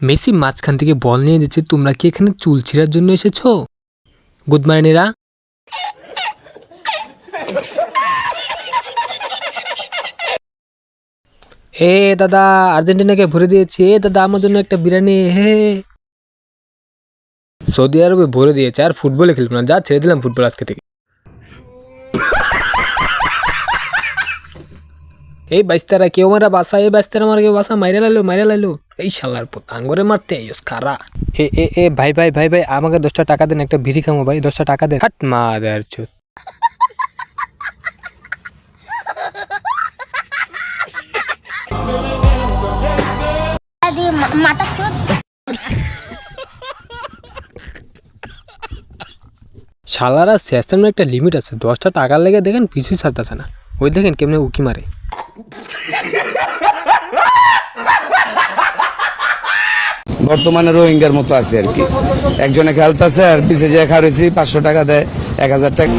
Messi মাঝখান থেকে বল নিয়ে দিচ্ছে, তোমরা কি এখানে চুল ছিঁড়ার জন্য এসেছো? গুড মর্নিং এরা। এ দাদা, আর্জেন্টিনাকে ভরে দিয়েছে। এ দাদা, আমার জন্য একটা বিরিয়ানি। হে, সৌদি আরবে ভরে দিয়েছে আর ফুটবলে খেলবো না, যা ছেড়ে দিলাম ফুটবল আজকে থেকে। এই বাইস্তারা কেউ মারা বাসা, এই বাইস্তারা মারা কেউ বাসা, মাইরা লাইলো। এই শালার পুত আঙ্গরে মারতে আইস খারা। এ ভাই ভাই ভাই ভাই, আমাকে 10টা টাকা দেন, একটা বিড়ি খামো ভাই, 10টা টাকা দেন। হাট মা দেয়ার চুত। শালারা শেষের একটা লিমিট আছে, 10টা টাকার লেগে দেখেন পিছুই ছাড়তেছে না। ওই দেখেন কেমনে উকি মারে। বর্তমানে রোহিঙ্গার মতো আছে আর কি, একজনে খেলতেছে আর পিছে যে খাওয়াছি 500 টাকা দেয়, 1000 টাকা।